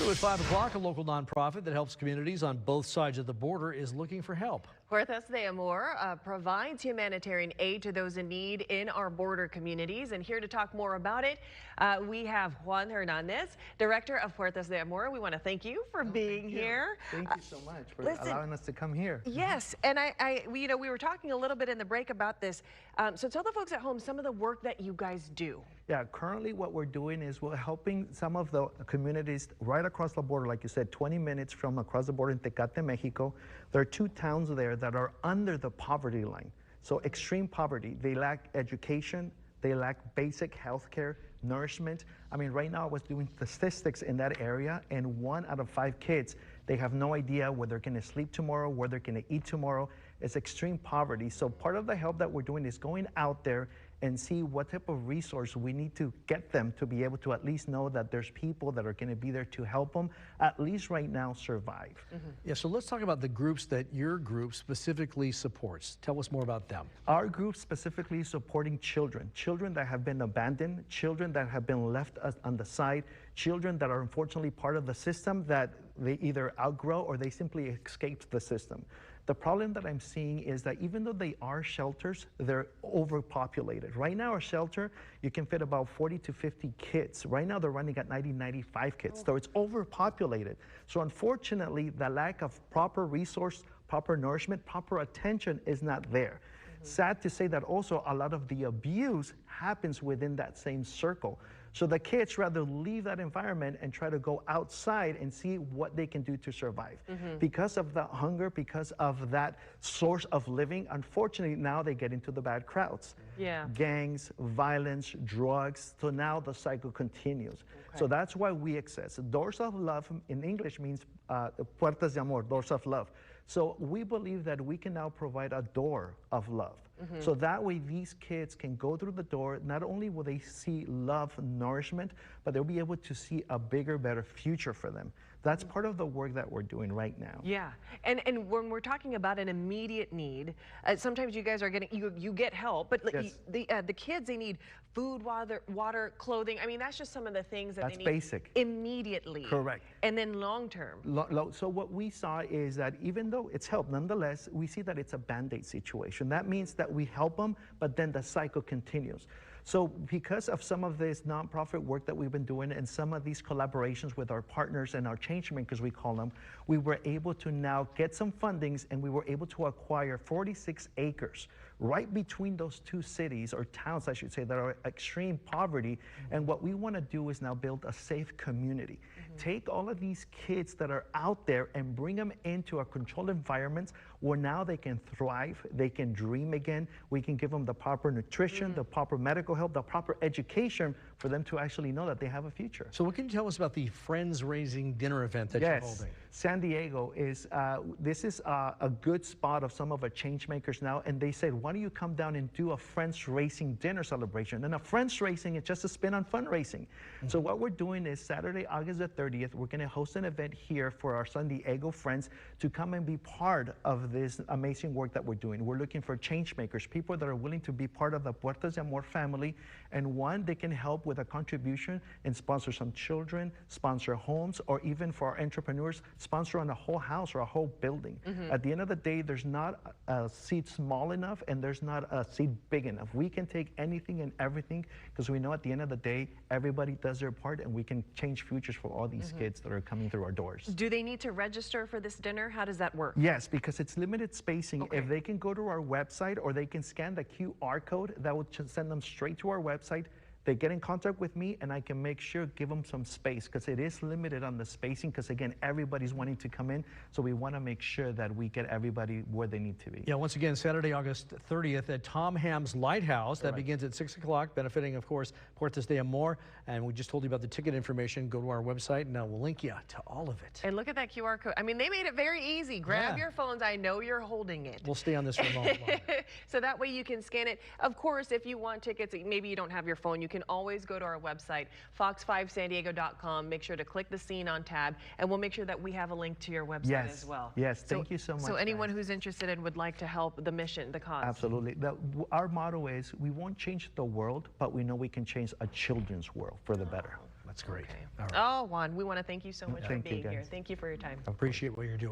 So at 5 o'clock, a local nonprofit that helps communities on both sides of the border is looking for help. Puertas de Amor provides humanitarian aid to those in need in our border communities. And here to talk more about it, we have Juan Hernandez, Director of Puertas de Amor. We want to thank you for being here. Thank you so much for allowing us to come here. Yes, and we were talking a little bit in the break about this. So tell the folks at home some of the work that you guys do. Yeah, currently what we're doing is we're helping some of the communities right across the border, like you said, 20 minutes from across the border in Tecate, Mexico. There are 2 towns there that are under the poverty line. So extreme poverty. They lack education, they lack basic health care, nourishment. I mean, right now I was doing statistics in that area, and 1 out of 5 kids, they have no idea where they're gonna sleep tomorrow, where they're gonna eat tomorrow. It's extreme poverty. So part of the help that we're doing is going out there and see what type of resource we need to get them to be able to at least know that there's people that are going to be there to help them, at least right now, survive. Yeah, so let's talk about the groups that your group specifically supports. Tell us more about them. Our group specifically supporting children that have been abandoned, children that have been left on the side, children that are unfortunately part of the system that they either outgrow or they simply escape the system. The problem that I'm seeing is that even though they are shelters, they're overpopulated. Right now, our shelter, you can fit about 40 to 50 kids. Right now, they're running at 90, 95 kids. So it's overpopulated. So unfortunately, the lack of proper resource, proper nourishment, proper attention is not there. Sad to say that also a lot of the abuse happens within that same circle. So the kids rather leave that environment and try to go outside and see what they can do to survive. Because of the hunger, because of that source of living, unfortunately now they get into the bad crowds. Yeah. Gangs, violence, drugs. So now the cycle continues. Okay. So that's why we exist. Doors of Love in English means Puertas de Amor, doors of love. So we believe that we can now provide a door of love. So that way these kids can go through the door, not only will they see love, nourishment, but they'll be able to see a bigger, better future for them. That's part of the work that we're doing right now. Yeah, and when we're talking about an immediate need, sometimes you guys are getting, you get help, but Yes. the kids, they need food, water, clothing. I mean, that's just some of the things that That's they need basic. Immediately. Correct. And then long term. So what we saw is that even though it's help, nonetheless, we see that it's a Band-Aid situation. That means that we help them, but then the cycle continues. So because of some of this nonprofit work that we've been doing and some of these collaborations with our partners and our change makers, we call them, we were able to now get some fundings, and we were able to acquire 46 acres right between those 2 cities, or towns, I should say, that are extreme poverty. And what we want to do is now build a safe community. Take all of these kids that are out there and bring them into a controlled environment where now they can thrive, they can dream again. We can give them the proper nutrition, the proper medical help, the proper education for them to actually know that they have a future. So what can you tell us about the Friends Raising Dinner event that you're holding? San Diego is, this is a good spot of some of our change makers now, and they said, why don't you come down and do a Friends Raising Dinner celebration? And a Friends Raising is just a spin on fundraising. So what we're doing is Saturday, August the 30th, we're gonna host an event here for our San Diego friends to come and be part of this amazing work that we're doing. We're looking for change makers, people that are willing to be part of the Puertas de Amor family, and one, they can help with a contribution and sponsor some children, sponsor homes, or even for our entrepreneurs, sponsor on a whole house or a whole building. At the end of the day, there's not a seed small enough and there's not a seed big enough. We can take anything and everything, because we know at the end of the day, everybody does their part, and we can change futures for all these kids that are coming through our doors. Do they need to register for this dinner? How does that work? Yes, because it's limited spacing. Okay. If they can go to our website, or they can scan the QR code, that will send them straight to our website. They get in contact with me, and I can make sure, give them some space, because it is limited on the spacing, because again, everybody's wanting to come in, so we want to make sure that we get everybody where they need to be. Yeah, once again, Saturday, August 30th at Tom Ham's Lighthouse. That begins at 6 o'clock, benefiting, of course, Puertas de Amor. And we just told you about the ticket information. Go to our website, and we'll link you to all of it. And look at that QR code. I mean, they made it very easy. Grab your phones. I know you're holding it. We'll stay on this for a moment longer. So that way you can scan it. Of course, if you want tickets, maybe you don't have your phone, you can always go to our website, fox5sandiego.com. Make sure to click the Scene On tab, and we'll make sure that we have a link to your website as well. Yes, thank you so much. So anyone who's interested and would like to help the mission, the cause. Absolutely. Our motto is, we won't change the world, but we know we can change a children's world for the better. That's great. Okay. All right. Oh, Juan, we want to thank you so much for Thank you, being here. guys. Thank you for your time. Appreciate what you're doing.